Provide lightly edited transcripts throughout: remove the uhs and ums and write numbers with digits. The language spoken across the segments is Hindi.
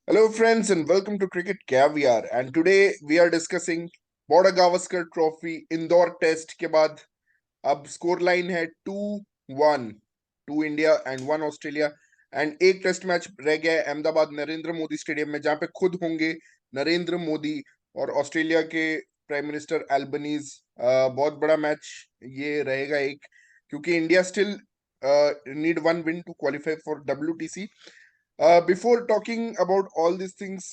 Hello, friends, and welcome to Cricket Caviar. And today we are discussing Border Gavaskar Trophy Indore test के बाद अब स्कोर लाइन है 2-1, 2 इंडिया एंड 1 ऑस्ट्रेलिया। एंड एक टेस्ट मैच रह गया है अहमदाबाद नरेंद्र मोदी स्टेडियम में, जहां पे खुद होंगे नरेंद्र मोदी और ऑस्ट्रेलिया के प्राइम मिनिस्टर एल्बनीज। बहुत बड़ा मैच ये रहेगा एक, क्योंकि India still need one win to qualify for WTC। Before talking about all this things,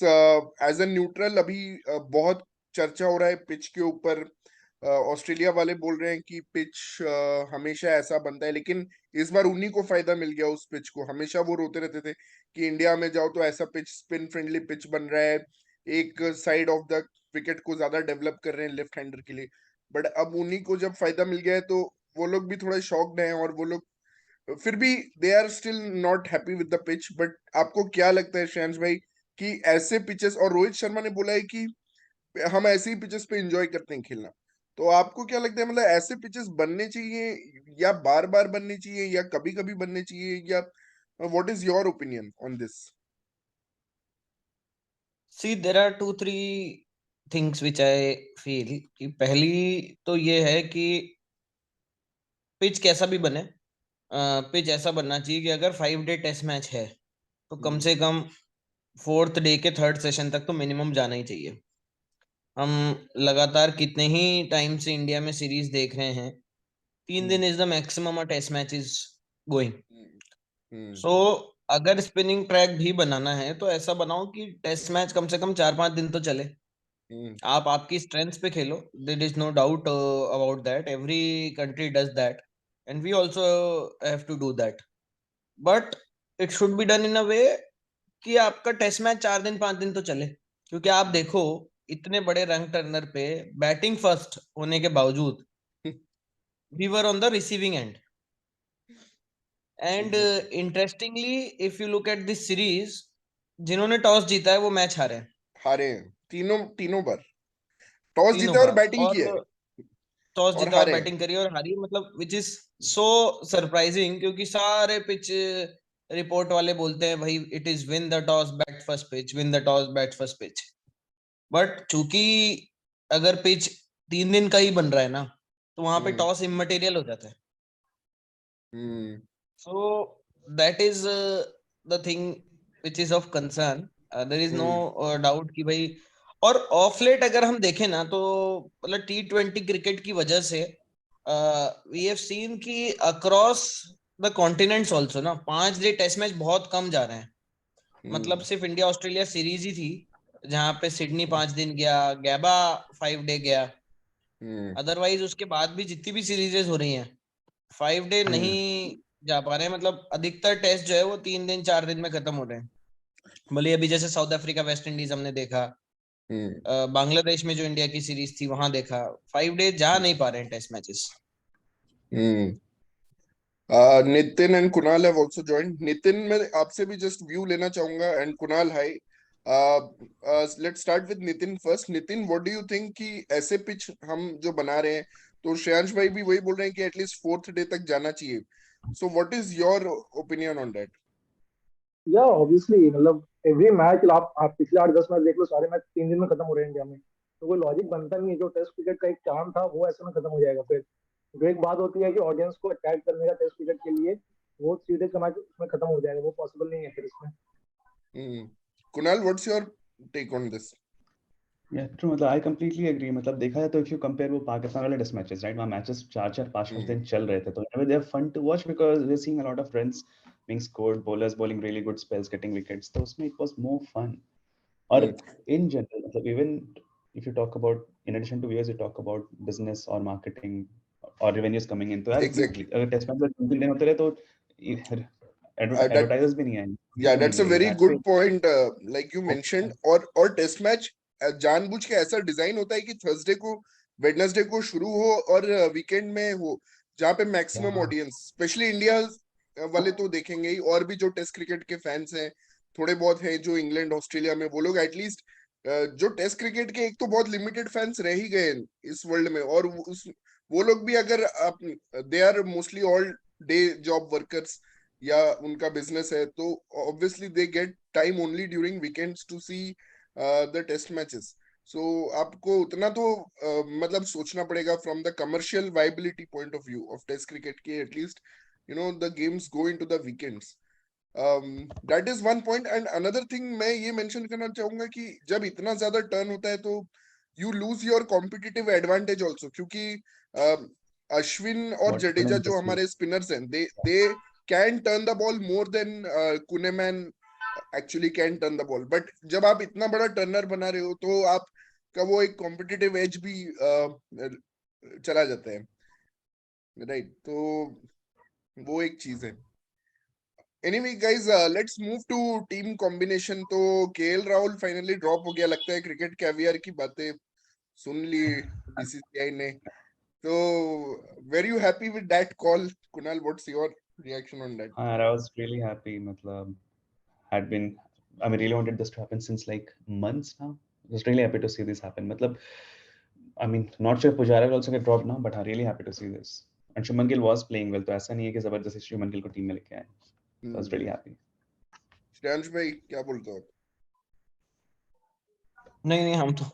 as a neutral, अभी बहुत चर्चा हो रहा है पिच के ऊपर। ऑस्ट्रेलिया वाले बोल रहे हैं कि पिच हमेशा ऐसा बनता है, लेकिन इस बार उन्हीं को फायदा मिल गया उस पिच को। हमेशा वो रोते रहते थे कि इंडिया में जाओ तो ऐसा पिच, स्पिन फ्रेंडली पिच बन रहा है, एक साइड ऑफ द विकेट को ज्यादा डेवलप कर रहे हैं लेफ्ट हैंडर के लिए। बट अब उन्हीं को जब फायदा मिल गया है तो वो लोग भी थोड़ा शॉक्ड हैं, और वो लोग फिर भी they are still not happy with the pitch. But आपको क्या लगता है श्रेयांश भाई कि ऐसे पिचेस, और रोहित शर्मा ने बोला है कि हम ऐसे ही पिचेस पे एंजॉय करते हैं खेलना, तो आपको क्या लगता है, मतलब ऐसे पिचेस बनने चाहिए या बार बार बनने चाहिए या कभी कभी बनने चाहिए, या what is your opinion on this? See, there are two, three things which I feel कि पहली तो ये है कि पिच कैसा भी बने, पिच ऐसा बनना चाहिए कि अगर 5 डे टेस्ट मैच है तो कम से कम फोर्थ डे के थर्ड सेशन तक तो मिनिमम जाना ही चाहिए। हम लगातार कितने ही टाइम से इंडिया में सीरीज देख रहे हैं, 3 दिन is the maximum a test match is going. So अगर स्पिनिंग ट्रैक भी बनाना है तो ऐसा बनाओ कि टेस्ट मैच कम से कम 4-5 दिन तो चले। आप आपकी स्ट्रेंथ पे खेलो, there is no doubt about that, every country does that and we also have to do that. But it should be done in a way कि आपका टेस्ट मैच 4 दिन 5 दिन तो चले। क्योंकि आप देखो, इतने बड़े रंग टर्नर पे बैटिंग फर्स्ट होने के बावजूद we were on the receiving end. And interestingly if you look at this series, जिन्होंने टॉस जीता है वो मैच हारे हैं। हारे हैं तीनों तीनों बार। टॉस तीनों जीता है और बार। बैटिंग की है और टॉस और जीता और हारे हैं। बैटिंग करी और हारी, मतलब विच इज सो सरप्राइजिंग। क्योंकि सारे पिच रिपोर्ट वाले बोलते हैं भाई it is win the toss bat first pitch, win the toss bat first pitch. But चूंकि अगर पिच 3 दिन का ही बन रहा है ना, तो वहां पे टॉस इमटेरियल हो जाता है। So that is the thing which is of concern. There is no doubt कि भाई, और ऑफ लेट अगर हम देखें ना तो मतलब T20 क्रिकेट की वजह से वी हैव सीन कि अक्रॉस द कॉन्टिनेंट्स ऑल्सो ना 5 डे टेस्ट मैच बहुत कम जा रहे हैं। मतलब सिर्फ इंडिया ऑस्ट्रेलिया सीरीज ही थी जहां पे सिडनी 5 दिन गया, गैबा 5 डे गया। अदरवाइज उसके बाद भी जितनी भी सीरीजेस हो रही हैं 5 डे नहीं जा पा रहे हैं। मतलब अधिकतर टेस्ट जो है वो 3 दिन 4 दिन में खत्म हो रहे हैं। भले अभी जैसे साउथ अफ्रीका वेस्ट इंडीज हमने देखा, बांग्लादेश में जो इंडिया की सीरीज थी वहां देखा, 5 डे जा नहीं पा रहे हैं test matches. Nitin and Kunal have also joined. Nitin, मैं आपसे भी जस्ट व्यू लेना चाहूंगा, and Kunal hi. Let's start with Nitin first. Nitin, what do you think कि ऐसे पिच हम जो बना रहे हैं, तो श्रेयांश भाई भी वही बोल रहे हैं कि एटलीस्ट फोर्थ डे तक जाना चाहिए। So what is your opinion on that? या ऑब्वियसली मतलब एवरी मैच आप पिछले 8-10 मैच देख लो, सारे मैच 3 दिन में खत्म हो रहे हैं इंडिया में। तो कोई लॉजिक बनता नहीं है। जो टेस्ट क्रिकेट का एक चार्म था वो ऐसे में खत्म हो जाएगा फिर। जो एक बात होती है कि ऑडियंस को अट्रैक्ट करने का टेस्ट क्रिकेट के लिए, वो सीरीज का मैच उसमें खत्म हो जाएगा, वो पॉसिबल नहीं है फिर इसमें। Kunal, what's your take on this? True, मतलब आई कंप्लीटली एग्री। मतलब देखा जाए तो इफ यू कंपेयर वो पाकिस्तान वाले टेस्ट मैचेस, राइट, वहाँ मैचेस 4-4 5-5 दिन चल रहे थे, तो they are fun to watch because we are seeing a lot of runs being scored, bowlers bowling really good spells, getting wickets, तो उसमें it was more fun. और in general, मतलब even if you talk about, in addition to viewers, you talk about business or marketing or revenues coming in, तो यार Exactly. अगर टेस्ट मैच में 3 दिन होते रहे तो That एडवर्टाइजर्स भी नहीं आएंगे, Yeah, क्यों that's a आएंगे very मैच good पे? point, like you mentioned। और टेस्ट मैच जानबूझ के ऐसा डिजाइन होता है कि थर्सडे को, वेडनेसडे को शुरू हो और वीकेंड में हो, जहाँ पे मैक्सिमम ऑडियंस, स्पेशली इंडिया वाले तो देखेंगे ही, और भी जो टेस्ट क्रिकेट के फैंस हैं थोड़े बहुत हैं जो इंग्लैंड ऑस्ट्रेलिया में, वो लोग एटलीस्ट, जो टेस्ट क्रिकेट के एक तो बहुत लिमिटेड फैंस रह ही गए इस वर्ल्ड में, और वो लोग भी अगर they are mostly all day job workers, या उनका बिजनेस है, तो obviously they get time only during weekends to see the test matches. So आपको उतना तो मतलब सोचना पड़ेगा from the commercial viability point of view of test cricket के, at least the games go into the weekends. That is one point. And another thing मैं ये मेंशन करना चाहूंगा कि जब इतना ज्यादा टर्न होता है तो you lose your competitive advantage also, क्योंकि अश्विन और What couldn't जडेजा जो dispute. हमारे स्पिनर्स हैं, they can turn the ball more than Kuhnemann actually can turn the ball. But जब आप इतना बड़ा टर्नर बना रहे हो तो आपका वो एक कॉम्पिटिटिव एज भी चला जाता है, राइट? तो वो एक चीज है. Anyway guys, let's move to team combination. तो केएल राहुल फाइनली ड्रॉप हो गया, लगता है क्रिकेट कैवियर की बातें सुन ली बीसीसीआई ने. तो were you happy with that call? Kunal, what's your reaction on that? हाँ, I was really happy. मतलब had been, I mean, really wanted this to happen since like months now. I was really happy to see this happen. मतलब, I mean, not sure if Pujara will also get dropped now, but I'm really happy to see this. And Shubman Gill was playing well, तो ऐसा नहीं है कि जबरदस्ती Shubman Gill को टीम में लेके आए. So I was really happy. Shreyansh भाई, क्या बोलते हो आप? नहीं, हम तो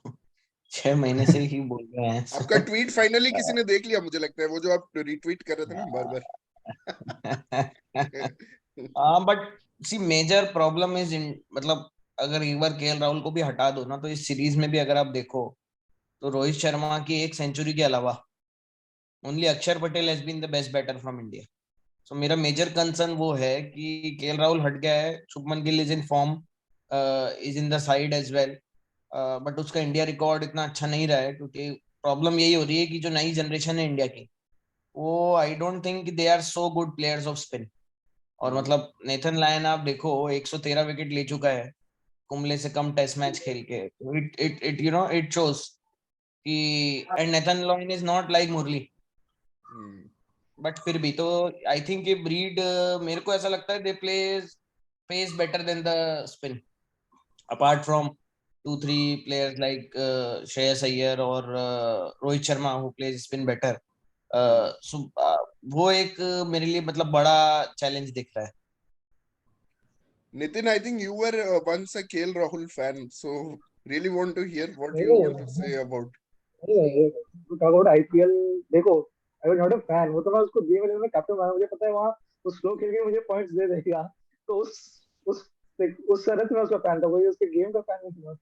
6 महीने से ही बोल रहे हैं. आपका ट्वीट फाइनली किसी ने देख लिया, मुझे लगता है, वो जो आप रिट्वीट कर रहे थे ना बार बार. But see major problem is in, मतलब अगर एक बार केएल राहुल को भी हटा दो ना, तो इस सीरीज में भी अगर आप देखो तो रोहित शर्मा की एक सेंचुरी के अलावा only Akshar Patel has been the best batter from India. So मेरा मेजर कंसर्न वो है कि केएल राहुल हट गया है, Shubman Gill is in form, is in the side as well, but उसका इंडिया रिकॉर्ड इतना अच्छा नहीं रहा है, क्योंकि प्रॉब्लम यही हो रही है कि जो नई जनरेशन है इंडिया की, वो I don't think they are so good players of spin. और मतलब नेथन लायन आप देखो 113 विकेट ले चुका है कुंबले से कम टेस्ट मैच खेल के. It it it it shows कि, and Nathan Lyon is not like Murali, but फिर भी तो आई थिंक ये ब्रीड, मेरे को ऐसा लगता है दे plays better than the spin, apart from 2-3 players like Shreyas Iyer और Rohit Sharma who plays spin better. So वो एक मेरे लिए मतलब बड़ा चैलेंज दिख रहा है. Nitin, I think you were once a KL Rahul fan, so really want to hear what नहीं you नहीं want to say about. नहीं, टॉक अबाउट आईपीएल. देखो, I was not a fan. वो तो मैं उसको गेम में कैप्टन बनाया, मुझे पता है वहां वो स्लो खेल के मुझे पॉइंट्स दे देगा. तो उस उस तरह से मैं उसका फैन था, वही उसके गेम का फैन नहीं था.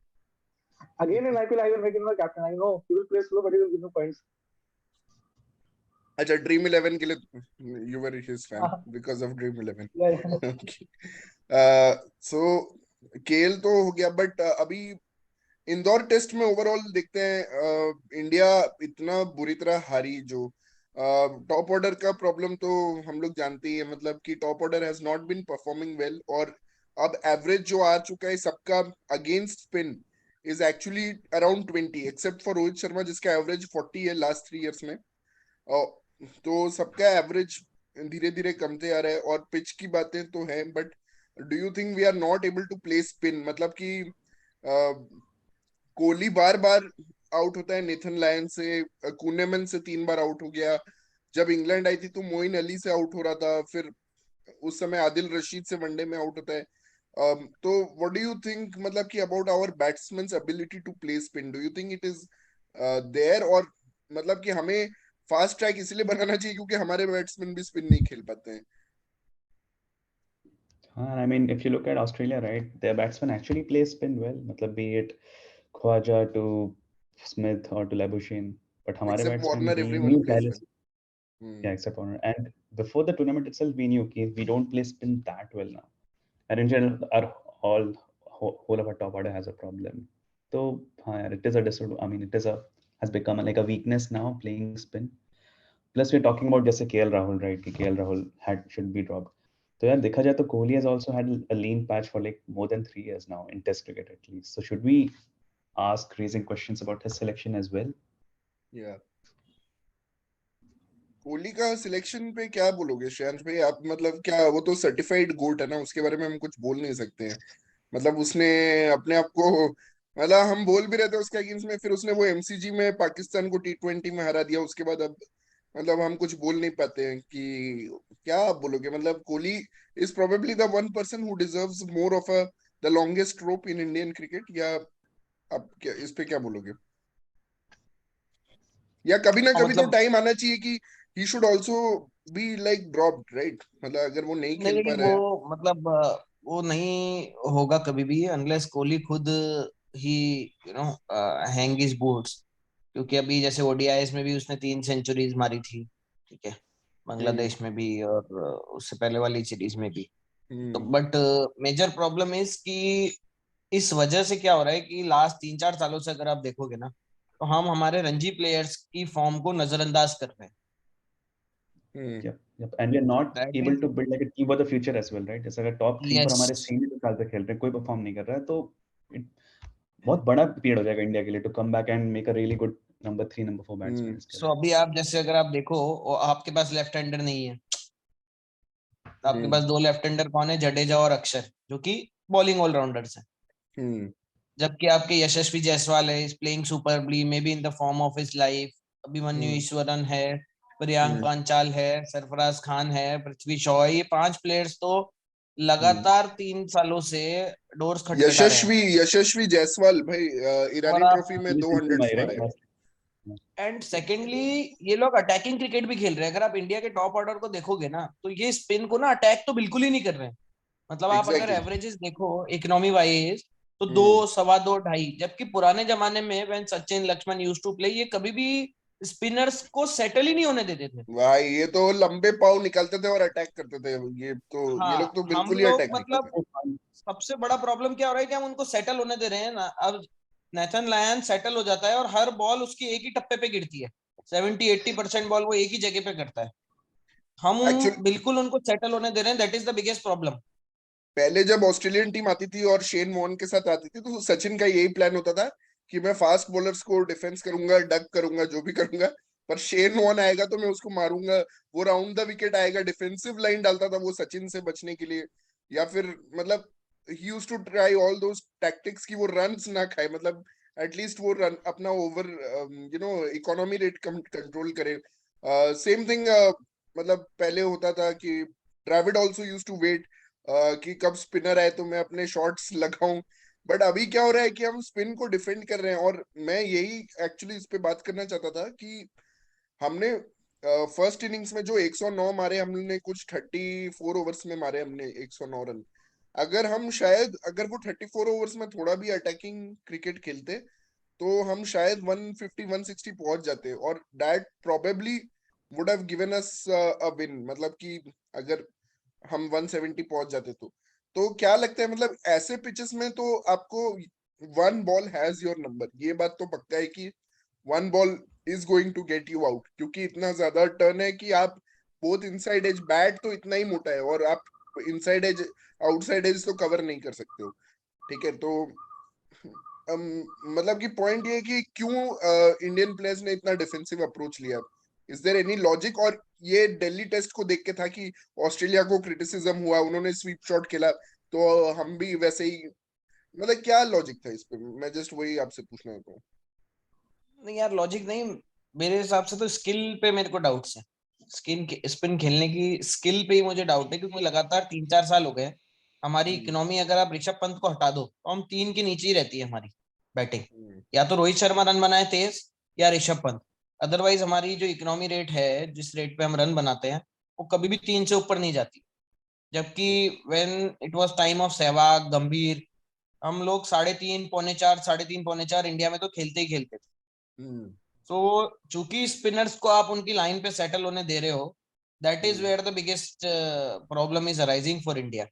Again in IPL I will make him captain. I know he will play slow but he will give me points. अच्छा, ड्रीम 11 के लिए you were his fan because of Dream 11. Okay. So KL तो हो गया, बट अभी इंदौर टेस्ट में ओवरऑल देखते हैं, इंडिया इतना बुरी तरह हारी. जो टॉप ऑर्डर का प्रॉब्लम तो हम लोग जानते ही है, मतलब कि top order has not been performing well. और अब एवरेज जो आ चुका है सबका against spin is actually around 20, except for Rohit Sharma जिसका एवरेज 40 है लास्ट 3 इयर्स में. तो सबका एवरेज धीरे धीरे कमते आ रहा है. और पिच की बातें तो है, but do you think we are not able to play spin? मतलब कि कोहली बार बार आउट होता है नेथन लायन से, कुनेमन से 3 बार आउट हो गया. जब इंग्लैंड आई थी तो मोइन अली से आउट हो रहा था, फिर उस समय आदिल रशीद से वनडे में आउट होता है. तो व्हाट डू यू थिंक, मतलब कि about our batsmen's ability to play spin? Do you think it is there? और मतलब कि हमें फास्ट ट्रैक इसलिए बनाना चाहिए क्योंकि हमारे बैट्समैन भी स्पिन नहीं खेल पाते हैं. I mean, if you look at Australia, right, their batsmen actually play spin well. मतलब be it Khwaja to Smith or to Labuschagne, but हमारे Except batsmen Warner, we everyone knew plays पहले well. से, yeah, except Warner. And before the tournament itself, we knew कि we don't play spin that well now. And in general, our whole of our top order has a problem. So हाँ यार, it is a disadvantage. I mean, it is has become like a weakness now playing spin. Plus we're talking about जैसे KL Rahul, right? कि KL Rahul should be dropped. तो यार देखा जाए तो Kohli has also had a lean patch for like more than 3 years now in Test cricket at least. So should we ask raising questions about his selection as well? Yeah. Kohli का सिलेक्शन पे क्या बोलोगे श्रेयांश भाई आप? मतलब क्या वो तो सर्टिफाइड गोट है ना, उसके बारे में हम कुछ बोल नहीं सकते हैं. मतलब उसने अपने आप को, मतलब हम बोल भी रहे थे उसके अगेंस्ट में, फिर उसने वो एमसीजी में पाकिस्तान को T20 में हरा दिया. उसके बाद अब मतलब हम कुछ बोल नहीं पाते हैं कि क्या आप बोलोगे, मतलब Kohli is probably the one person who deserves more of a the longest rope in Indian cricket, या आप क्या इस पे क्या बोलोगे? या कभी ना हाँ, कभी तो मतलब टाइम आना चाहिए कि he should also be like dropped, right? मतलब अगर वो नहीं खेल पा नहीं, रहा वो है। मतलब वो नहीं होगा कभी भी अनलेस कोहली खुद ही you know hang his boots. क्योंकि अभी जैसे ओडीआईस में भी उसने 3 सेंचुरीज मारी थी, ठीक है, हम्म। बांग्लादेश में भी और उससे पहले वाली सीरीज में भी। तो हम्म। बट मेजर प्रॉब्लम इज कि इस वजह से क्या हो रहा है कि लास्ट 3-4 सालों से अगर आप देखोगे ना, तो हम हमारे रणजी प्लेयर्स की फॉर्म को नजरअंदाज कर रहे हैं। हम्म। Yep, yep. And we are not that able is to build like a team for the future as well, right? जैसे अगर टॉप 3 पर यस। हमारे सीनियर साल से खेल रहे हैं, कोई परफॉर्म नहीं कर रहा है, तो it, बहुत बड़ा पीरियड हो जाएगा इंडिया के लिए to come back and make a really good number 3 number 4 batsman hmm. इसके सो लिए। अभी आप जैसे अगर आप देखो आपके पास लेफ्ट हैंडर नहीं है, तो आपके हम्म। पास दो लेफ्ट हैंडर कौन है, जडेजा और अक्षर, जो कि बॉलिंग ऑलराउंडर्स हैं। हम्म। जबकि आपके यशस्वी जायसवाल है, is playing superbly, maybe in the form of his life. Abhimanyu hmm. Easwaran है, प्रियांक हम्म। पांचाल है, सरफराज खान है, पृथ्वी शॉ है। ये 5 प्लेयर्स तो हम्म। लगातार 3 सालों से डोर्स खटखटा रहे हैं। यशस्वी जायसवाल भाई और ईरानी आप ट्रॉफी में पूरी सेंचुरी 200 मारी मारे। Right last. एंड सेकेंडली ये लोग अटैकिंग क्रिकेट भी खेल रहे हैं। अगर आप इंडिया के टॉप ऑर्डर को देखोगे ना, तो ये स्पिन को ना अटैक तो बिल्कुल ही नहीं कर रहे हैं। मतलब आप अगर एग्जैक्टली। एवरेजेस देखो इकोनॉमी वाइज, तो दो, हम्म। सवा दो, ढाई। जबकि पुराने जमाने में when Sachin Laxman used to play, ये कभी भी स्पिनर्स को सेटल ही नहीं होने देते थे। भाई ये तो लंबे पाव निकालते थे और अटैक करते थे, ये लोग हाँ, तो हम बिल्कुल ही लोग अटैक नहीं मतलब करते। सबसे बड़ा प्रॉब्लम क्या हो रहा है कि हम उनको सेटल होने दे रहे हैं ना। अब नेथन लायन सेटल हो जाता है और हर बॉल उसकी एक ही टप्पे पे गिरती है। 70-80% बॉल वो एक ही जगह पे करता है। हम एक्चुअली बिल्कुल उनको सेटल होने दे रहे हैं। That is the biggest problem. पहले जब ऑस्ट्रेलियन टीम आती थी और शेन वॉर्न के साथ आती थी, तो सचिन का यही प्लान होता था कि मैं फास्ट बॉलर्स को डिफेंस करूंगा, डक करूंगा, जो भी करूंगा, पर शेन वॉर्न आएगा तो मैं उसको मारूंगा। वो राउंड द विकेट आएगा, डिफेंसिव लाइन डालता था वो सचिन से बचने के लिए, या फिर मतलब ही used to try all those tactics कि वो रन्स ना खाए, मतलब एटलीस्ट वो रन अपना ओवर इकोनॉमी रेट कंट्रोल करे। सेम थिंग मतलब पहले होता था कि Dravid also use to wait कि कब स्पिनर आए तो मैं अपने शॉट्स लगाऊं। बट अभी क्या हो रहा है कि हम स्पिन को डिफेंड कर रहे हैं, और मैं यही एक्चुअली इस पे बात करना चाहता था कि हमने फर्स्ट इनिंग्स में जो 109 मारे, हमने कुछ 34 ओवर्स में मारे हमने 109 रन। अगर हम शायद अगर वो 34 ओवर्स में थोड़ा भी अटैकिंग क्रिकेट खेलते, तो हम शायद 150 160 पहुंच जाते, और that probably would have given us a win, मतलब कि अगर हम 170 पहुंच जाते तो क्या लगता है, मतलब ऐसे पिचेस में तो आपको one ball has your number, ये बात तो पक्का है कि one ball is going to get you out, क्योंकि इतना ज्यादा टर्न है कि आप बोथ इनसाइड एज, बैट तो इतना ही मोटा है और आप इनसाइड एज आउटसाइड एज तो कवर नहीं कर सकते हो। ठीक है, तो मतलब कि पॉइंट ये है कि क्यों इंडियन प्लेयर्स ने इतना डिफेंसिव अप्रोच लिया, इज देयर एनी लॉजिक? और ये दिल्ली टेस्ट को देख के था कि ऑस्ट्रेलिया को क्रिटिसिज्म हुआ, उन्होंने स्वीप शॉट खेला, तो हम भी वैसे ही, मतलब क्या लॉजिक था इस पे? मैं जस्ट वही आपसे पूछना चाहता हूँ। नहीं यार, लॉजिक नहीं। मेरे हिसाब से तो स्किल पे मेरे को डाउट्स है। स्पिन खेलने की स्किल पे ही मुझे डाउट है, क्योंकि लगातार 3-4 साल हो गए। हमारी हम्म। इकोनॉमी अगर आप ऋषभ पंत को हटा दो, तो हम 3 के नीचे ही रहती है हमारी बैटिंग। हम्म। या तो रोहित शर्मा रन बनाए तेज, या ऋषभ पंत। अदरवाइज हमारी जो इकोनॉमी रेट है, जिस रेट पे हम रन बनाते हैं, वो कभी भी 3 से ऊपर नहीं जाती। जबकि when it was time of Sehwag, गंभीर, हम लोग 3.5, 3.25, 3.5, 4 इंडिया में तो खेलते ही खेलते थे। हम्म। तो चूंकि स्पिनर्स को आप उनकी लाइन पे सेटल होने दे रहे हो, that is hmm. Where the biggest problem is arising for India.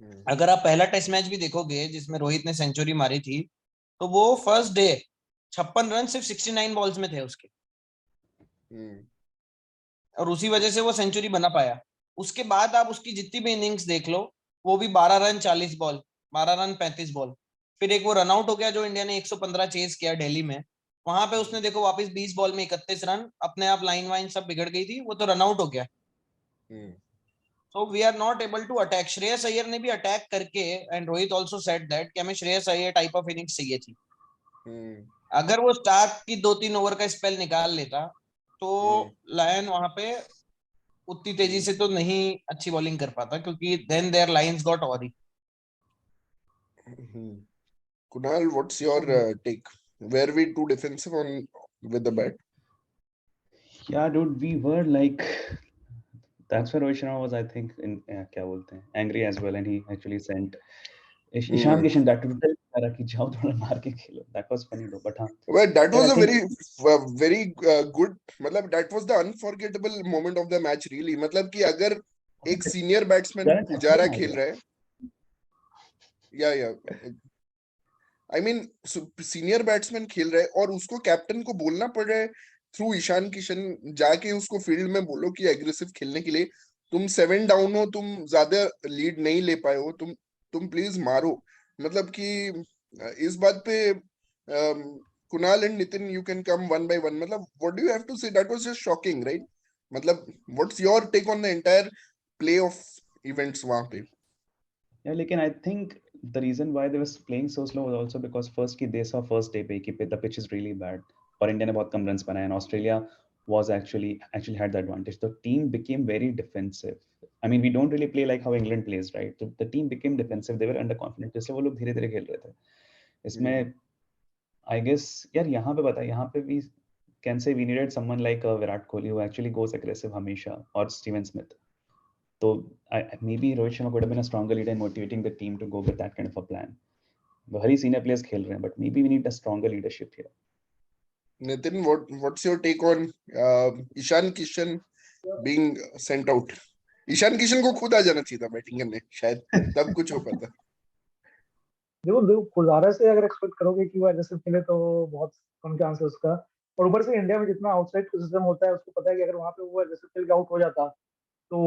Hmm. अगर आप पहला टेस्ट मैच भी देखोगे जिसमें रोहित ने सेंचुरी मारी थी, तो वो फर्स्ट डे 56 रन सिर्फ 69 बॉल्स में थे उसके, हम्म। और उसी वजह से वो सेंचुरी बना पाया। उसके बाद आप उसकी जितनी भी इनिंग्स देख लो, वो भी 12 रन 40 बॉल, 12 रन 35 बॉल। फिर एक वो रनआउट हो गया जो इंडिया ने 115 चेज किया दिल्ली में। वहां पे उसने देखो वापस 20 बॉल में 31 रन, अपने आप लाइन वाइन सब बिगड़ गई थी, वो तो रनआउट हो गया। Hmm. So we are not able to attack. Shreyas Iyer ने भी अटैक करके, and Rohit also said that कि हमें Shreyas Iyer type of innings चाहिए थी। हम्म। अगर वो स्टार्क की 2-3 ओवर का स्पेल निकाल लेता, तो लायन वहां पे उतनी तेजी से तो नहीं अच्छी बॉलिंग कर पाता, क्योंकि then their lines got awry. Kunal, what's your take? Were we too defensive on with the bat? Yeah, dude, we were like, that's where Rohit Sharma was, I think, in क्या बोलते हैं, angry as well, and he actually sent Ishan Kishan back to tell कि जाओ थोड़ा मार के खेलो. That was funny though, but हाँ. Well, that was I a think very good, मतलब that was the unforgettable moment of the match really. मतलब कि अगर एक सीनियर बैट्समैन पुजारा खेल रहा है, या आई मीन सीनियर बैट्समैन खेल रहा है और उसको कैप्टन को बोलना पड़ रहा है थ्रू ईशान किशन, जाके उसको फील्ड में बोलो कि एग्रेसिव खेलने के लिए, तुम 7 डाउन हो, तुम ज्यादा लीड नहीं ले पाए हो, तुम प्लीज मारो. मतलब कि इस बात पे Kunal and Nitin, you can come one by one. मतलब what do you have to say? That was just shocking, right? मतलब what's your take on the entire play of events वहां पे? Yeah, लेकिन I think the reason why they were playing so slow was also because first कि they saw first day पे कि the pitch is really bad और इंडिया ने बहुत कम runs बनाए and Australia was actually had the advantage. The team became very defensive. I mean, we don't really play like how England plays, right? So the team became defensive. They were underconfident. इसलिए वो लोग धीरे-धीरे खेल रहे थे. इसमें I guess यार यहाँ पे बता, यहाँ पे we can say we needed someone like Virat Kohli who actually goes aggressive हमेशा, or Steven Smith. So maybe Rohit Sharma could have been a stronger leader in motivating the team to go with that kind of a plan. Very senior players खेल रहे हैं, but maybe we need a stronger leadership here. Nitin, what's your take on Ishan Kishan being sent out? Ishan Kishan को खुद आ जाना चाहिए था बैटिंग करने, शायद तब कुछ हो पाता. देखो पुजारा से अगर एक्सपेक्ट करोगे कि वो एग्रेसिव खेले तो बहुत कम चांस है उसका. और ऊपर से इंडिया में जितना आउटसाइड क्रिटिसिज्म होता है, उसको पता है कि अगर वहां पे वो एग्रेसिव खेल के आउट हो जाता तो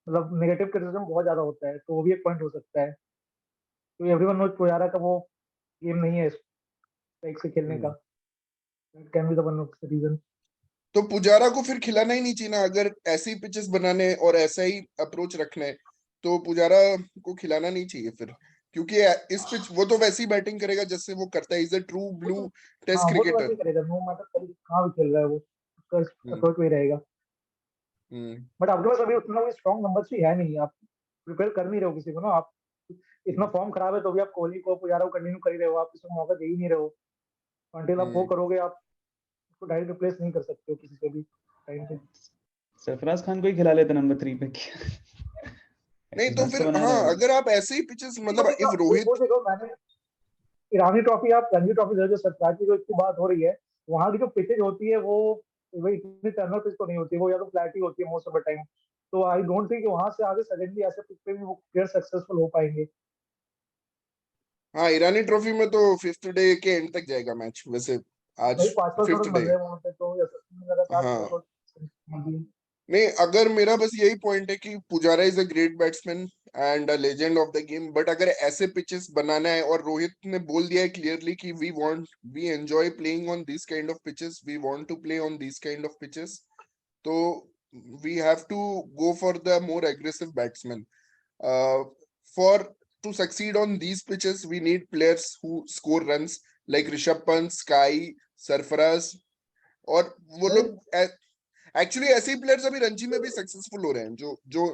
मतलब नेगेटिव क्रिटिसिज्म बहुत ज्यादा होता है, तो वो भी एक पॉइंट हो सकता है. तो एवरीवन नोज पुजारा का वो गेम नहीं है स्ट्राइक से खेलने का. It can be the one of the reason. तो पुजारा को फिर खिलाना ही नहीं चाहिए ना. अगर ऐसे ही पिचेस बनाने और ऐसा ही अप्रोच रखना है तो पुजारा को खिलाना नहीं चाहिए फिर, क्योंकि इस पिच वो तो वैसी बैटिंग करेगा जैसे वो करता है. Is a true blue test वो तो वैसे क्रिकेटर. ही करेगा, नो मैटर कहाँ भी खेल रहा है वो, उसका अप्रोच वही रहेगा. बट आपके पास अभी उतना कोई स्ट्रॉन्ग नंबर भी है नहीं. आप प्रिपेयर कर नहीं रहे हो किसी को ना. आप इतना फॉर्म खराब है तो भी आप कोहली को पुजारा को कंटिन्यू कर ही रहे हो. आप किसी को मौका दे ही नहीं रहे हो. अंटिल आप वो करोगे, आप उसको डायरेक्ट रिप्लेस नहीं कर सकते हो किसी से भी टाइम पे. सरफराज खान को ही खिला लेते नंबर 3 पे. नहीं तो फिर हाँ, अगर आप ऐसे ही पिचेस, मतलब इफ रोहित, वो देखो, मैंने ईरानी ट्रॉफी, आप रणजी ट्रॉफी जो सरफराज की जो इसकी बात हो रही है, वहां की जो पिचेज होती है वो वही इतनी टर्नर पिच तो नहीं होती, वो या तो फ्लैट ही होती है मोस्ट ऑफ द टाइम. तो आई डोंट थिंक कि वहां से आगे सडनली ऐसे पिच पे भी वो प्लेयर सक्सेसफुल हो पाएंगे. हाँ ईरानी ट्रॉफी में तो 5th डे के एंड तक जाएगा मैच. वैसे आज भाई 5 करोड़ 5th बन डे. रहे हैं वहां पे, तो लगातार हाँ नहीं, अगर मेरा बस यही पॉइंट है कि Pujara is a great batsman and a legend of the game, but अगर ऐसे पिचेस बनाना है, और रोहित ने बोल दिया है क्लियरली कि we enjoy playing on this kind of pitches, we want to play on this kind of pitches, तो we have to go for the more aggressive batsman. For to succeed on these pitches we need players who score runs like Rishabh Pant, SKY, Sarfaraz. और वो लोग एक्चुअली ऐसे ही प्लेयर्स अभी रणजी में भी सक्सेसफुल हो रहे हैं, जो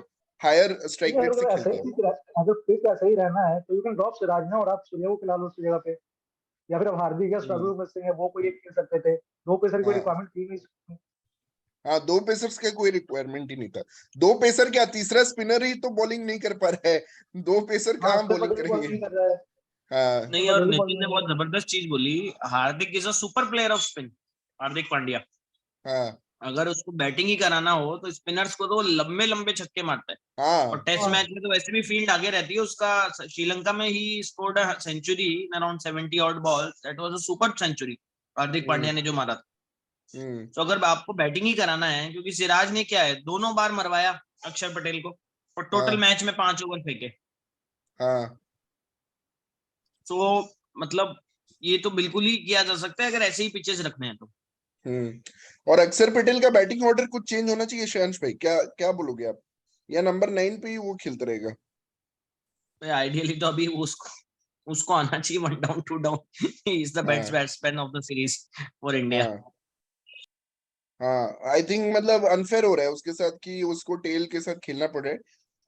हायर स्ट्राइक रेट से खेलते हैं. अगर पिच ऐसा ही रहना है तो यू कैन ड्रॉप सिराज ना, और आप सूर्या को खिला लो उसकी जगह पे, या फिर अब हार्दिक या स्ट्रगल सिंह है, वो कोई एक खेल सकते थे. दो पेसर कोई रिक्वायरमेंट थी नहीं. हाँ, 2 पेसर्स का कोई रिक्वायरमेंट ही नहीं था. 2 पेसर क्या, तीसरा स्पिनर ही तो बॉलिंग नहीं कर पा रहा है. 2 पेसर कहाँ बॉलिंग करेंगे? हाँ नहीं, और नितिन ने बहुत जबरदस्त चीज बोली. Hardik is a super player of spin. Hardik Pandya, हाँ अगर उसको बैटिंग ही कराना हो तो स्पिनर्स को तो लंबे लंबे छक्के मारता है. हाँ. और टेस्ट मैच में तो वैसे भी फील्ड आगे रहती है उसका. श्रीलंका में ही scored a century around 70 odd ball. That was a super century Hardik Pandya ने जो मारा था. तो अगर आपको बैटिंग ही कराना है, क्योंकि सिराज ने क्या है 2 बार मरवाया अक्षर पटेल को, और टोटल मैच में 5 ओवर फेंके. हाँ तो मतलब ये तो बिल्कुल ही किया जा सकता है अगर ऐसे ही पिचेस रखने हैं तो. और अक्षर पटेल का बैटिंग ऑर्डर कुछ चेंज होना चाहिए. शांश भाई, क्या बोलोगे आप? या नंबर 9 पे ही वो खेलता रहेगा? आइडियली तो अभी उसको आना चाहिए 1 down 2 down. He is the best batsman of the series for India. हाँ आई थिंक मतलब अनफेयर हो रहा है उसके साथ कि उसको टेल के साथ खेलना पड़ रहा है.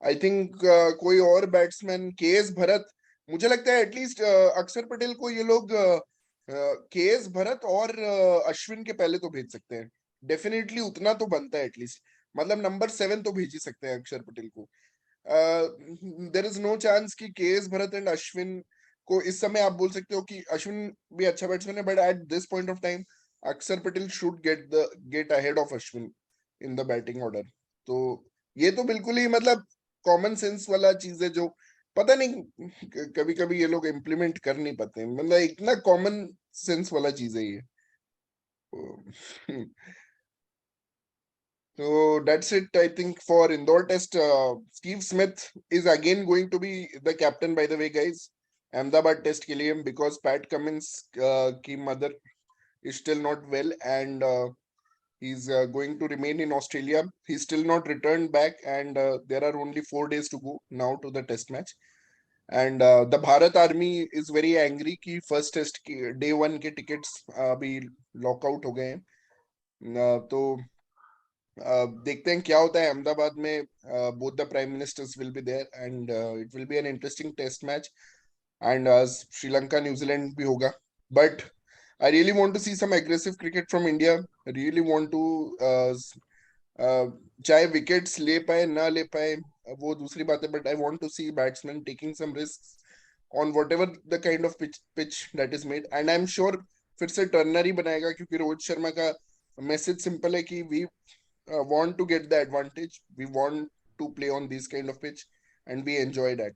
आई थिंक कोई और बैट्समैन केएस भरत, मुझे लगता है एटलीस्ट अक्षर पटेल को ये लोग केएस भरत और अश्विन के पहले तो भेज सकते हैं. डेफिनेटली उतना तो बनता है एटलीस्ट. मतलब नंबर 7 तो भेज ही सकते हैं अक्षर पटेल को. देर इज नो चांस कि केएस भरत एंड अश्विन को इस समय आप बोल सकते हो कि अश्विन भी अच्छा बैट्समैन है, but at this point of time Akshar Patel should get ahead of Ashwin in the batting order. तो ये तो बिल्कुल ही मतलब कॉमन सेंस वाला चीज है जो पता नहीं कभी कभी ये लोग इम्प्लीमेंट कर नहीं पाते. मतलब इतना कॉमन सेंस वाला चीज है ये. So that's it, I think, for Indore test. Steve Smith is again going to be the captain, by the way, guys. Ahmedabad test के लिए, because Pat Cummins की mother is still not well, and he's going to remain in Australia. He's still not returned back, and there are only 4 days to go now to the test match. And the Bharat Army is very angry कि first test की day 1 के tickets अभी लॉक आउट हो गए हैं. तो देखते हैं क्या होता है अहमदाबाद में. Both the prime ministers will be there and it will be an interesting test match. And Sri Lanka New Zealand भी होगा. But I really want to see some aggressive cricket from India. Really want to चाहे विकेट्स ले पाए ना ले पाए वो दूसरी बात है, but I want to see batsman taking some risks on whatever the kind of pitch that is made. And I am sure फिर से टर्नर ही बनाएगा, क्योंकि रोहित शर्मा का मैसेज सिंपल है कि we want to get the advantage. We want to play on this kind of pitch, and we enjoy that.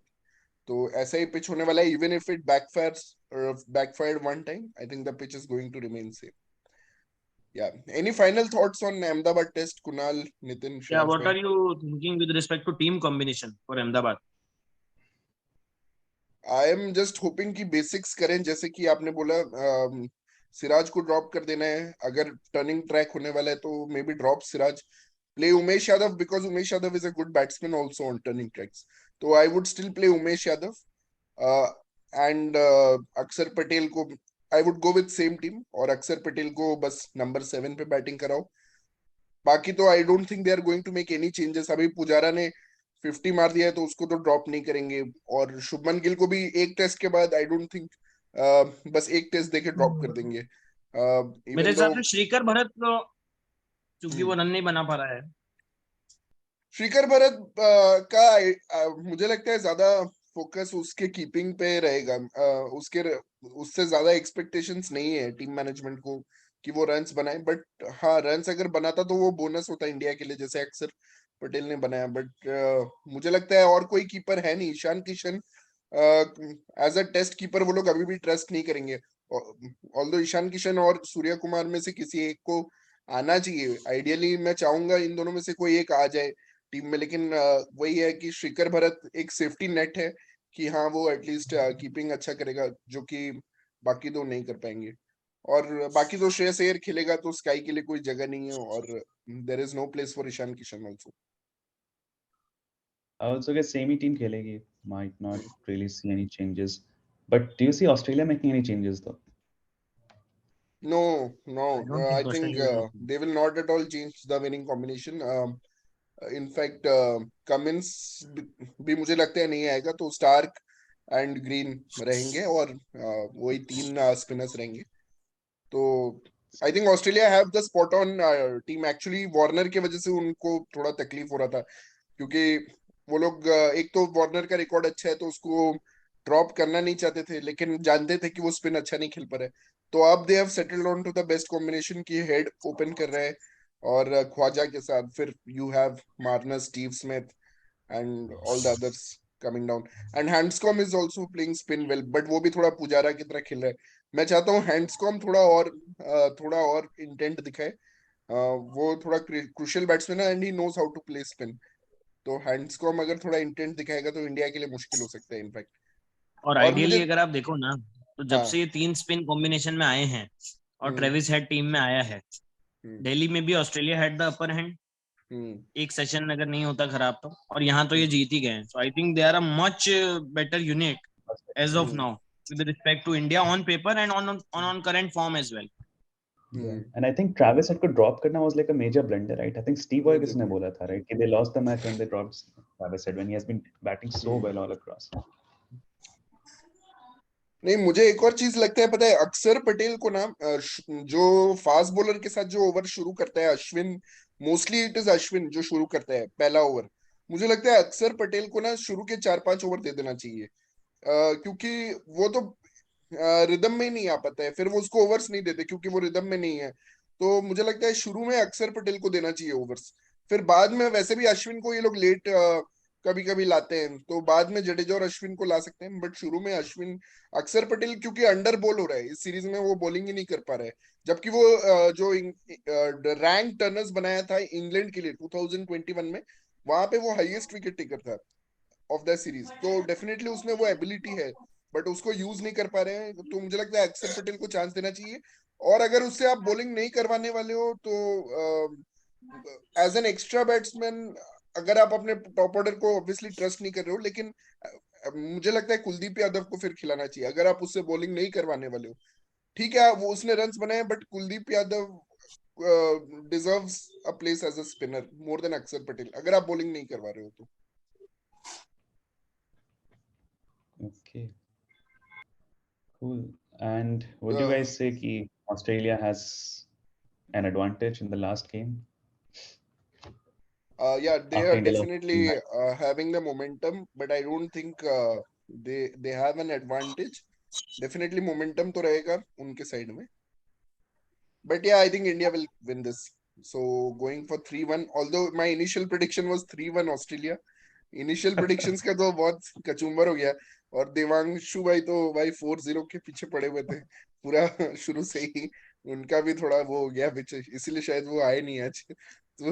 तो ऐसा ही pitch होने वाला है. Even if it backfired one time, I think the pitch is going to remain same. Yeah. Any final thoughts on Ahmedabad test, Kunal, Nitin, Yeah, Shivansh what bhai? are you thinking with respect to team combination for Ahmedabad? I am just hoping कि बेसिक्स करें, जैसे कि आपने बोला सिराज को ड्रॉप कर देना है. अगर टर्निंग ट्रैक होने वाला है तो may be drop Siraj, play Umesh Yadav, because Umesh Yadav is a good batsman also on turning tracks. So I would still play Umesh Yadav. And Akshar Patel को I would go with same team, और अक्षर पटेल को बस नंबर 7 पे बैटिंग कराओ. बाकी तो I don't think they are going to make any changes. अभी पुजारा ने 50 मार दिया है तो उसको तो ड्रॉप नहीं करेंगे. और शुभमन गिल को भी एक टेस्ट के बाद आई डोंट थिंक बस एक टेस्ट देके ड्रॉप कर देंगे. मेरे इवन दो हिसाब से श्रीकर भरत तो चूंकि वो रन नहीं बना पा रहा है. श्रीकर भरत का मुझे लगता है ज्यादा फोकस उसके कीपिंग पे रहेगा. उससे ज्यादा एक्सपेक्टेशंस नहीं है टीम मैनेजमेंट को कि वो रन्स बनाए. बट हाँ, रन्स अगर बनाता तो वो बोनस होता इंडिया के लिए, जैसे अक्षर पटेल ने बनाया. बट मुझे लगता है और कोई कीपर है नहीं. Ishan Kishan as a test keeper वो लोग अभी भी ट्रस्ट नहीं करेंगे. ऑल्दो ईशान किशन और सूर्य कुमार में से किसी एक को आना चाहिए. आइडियली मैं चाहूंगा इन दोनों में से कोई एक आ जाए टीम में. लेकिन वही है कि श्रीकर भरत एक सेफ्टी नेट है कि हाँ वो एटलीस्ट कीपिंग अच्छा करेगा, जो कि बाकी दो नहीं कर पाएंगे. और बाकी तो श्रेयस अय्यर खेलेगा तो स्काई के लिए कोई जगह नहीं है, और there is no place for Ishan Kishan also. I also guess same team खेलेगी. Might not really see any changes. But do you see Australia making any changes though? No, I don't I think think Australia will. they will not at all change the winning combination. In fact Cummins भी मुझे लगता है नहीं आएगा, तो स्टार्क एंड ग्रीन रहेंगे और वही 3 स्पिनर्स रहेंगे. तो I think Australia have the spot on team. Actually Warner की वजह से उनको थोड़ा तकलीफ हो रहा था, क्योंकि वो लोग एक तो वार्नर का रिकॉर्ड अच्छा है तो उसको ड्रॉप करना नहीं चाहते थे, लेकिन जानते थे कि वो स्पिन अच्छा नहीं खेल पा रहे. तो अब they have settled on to the best combination की हेड ओपन कर रहे हैं, और ख्वाजा के साथ फिर you have Marnus, Steve Smith and all the others coming down. And Handscomb is also playing spin well, but वो भी थोड़ा पुजारा की तरह खेल रहा है. मैं चाहता हूँ हैंड्सकॉम थोड़ा और इंटेंट दिखाए. वो थोड़ा क्रूशियल बैट्समैन है and he knows how to play spin. तो हैंड्सकॉम अगर थोड़ा इंटेंट दिखाएगा तो इंडिया के लिए मुश्किल हो सकता है इनफैक्ट. और और मुझे आइडियली अगर आप देखो ना, तो जब हाँ से ये 3 स्पिन कॉम्बिनेशन में आए हैं और ट्रेविस हेड टीम में आया है, दिल्ली में भी Australia had the upper hand. एक सेशन अगर नहीं होता खराब तो, और यहाँ तो ये जीत ही गए. So I think they are a much better unit as of now with respect to India on paper and on current form as well. Hmm. And I think Travis Head को drop करना was like a major blunder, right? I think Steve Boy Major किसने blunder. बोला था, right? कि they lost the match when they dropped Travis Head when he has been batting so Hmm. well all across. नहीं, मुझे एक और चीज लगता है, पता है, अक्षर पटेल को ना जो फास्ट बॉलर के साथ जो ओवर शुरू करता है Ashwin, mostly it is Ashwin जो शुरू करता है पहला ओवर। मुझे लगता है अक्षर पटेल को ना शुरू के 4-5 ओवर दे देना चाहिए, क्योंकि वो तो रिदम में ही नहीं आ पाता है, फिर वो उसको ओवर्स नहीं देते क्योंकि वो रिदम में नहीं है। तो मुझे लगता है शुरू में अक्षर पटेल को देना चाहिए ओवर्स, फिर बाद में वैसे भी अश्विन को ये लोग लेट कभी कभी लाते हैं, तो बाद में जडेजा और अश्विन को ला सकते हैं, बट शुरू में अश्विन, अक्षर पटेल क्योंकि अंडर बॉल हो रहा है इस सीरीज में, वो बॉलिंग ही नहीं कर पा रहा है, जबकि वो जो रैंक टर्नर्स बनाया था इंग्लैंड के लिए 2021 में, वहां पे वो हाईएस्ट विकेट टेकर था ऑफ द सीरीज, तो डेफिनेटली उसमें वो एबिलिटी है, बट उसको यूज नहीं कर पा रहे हैं, तो मुझे लगता है अक्षर पटेल को चांस देना चाहिए। और अगर उससे आप बॉलिंग नहीं करवाने वाले हो तो एज एन एक्स्ट्रा बैट्समैन, अगर आप अपने टॉप ऑर्डर को ऑब्वियसली ट्रस्ट नहीं कर रहे हो, लेकिन मुझे लगता है कुलदीप यादव को फिर खिलाना चाहिए अगर आप उससे बॉलिंग नहीं करवाने वाले हो। ठीक है, वो उसने रन्स बनाए, but Kuldeep Yadav deserves a place as a spinner more than Axar Patel, अगर आप बॉलिंग नहीं करवा रहे हो तो। Okay, cool. And would you guys say कि Australia has an advantage in the last game Yeah, they after are India lost the definitely match? having the momentum, but I don't think they have an advantage. Definitely momentum तो रहेगा उनके साइड में, but yeah, I think India will win this. So going for 3-1, although my initial prediction was 3-1 Australia. Initial predictions का तो बहुत कचूमर हो गया, और देवांशु भाई तो भाई 4-0 के पीछे पड़े हुए थे पूरा शुरू से ही, उनका भी थोड़ा वो हो गया पीछे, इसीलिए शायद वो आए नहीं आज तो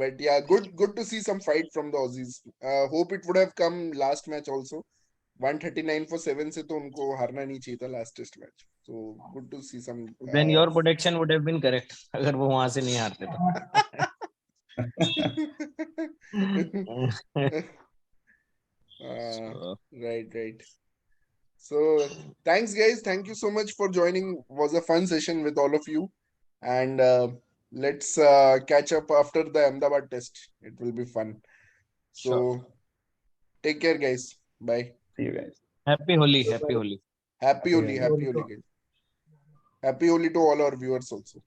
but yeah, good to see some fight from the Aussies. Hope it would have come last match also, 139 for 7 से तो उनको हारना नहीं चाहिए था last test match, so good to see some Then your prediction would have been correct अगर वो वहां से नहीं हारते तो So, right. So thanks guys, thank you so much for joining, was a fun session with all of you, and let's catch up after the Ahmedabad test, it will be fun. So sure. take care guys, bye. See you guys. Happy Holi, happy Holi. Happy Holi, Holi. happy Holi guys, happy Holi to all our viewers also.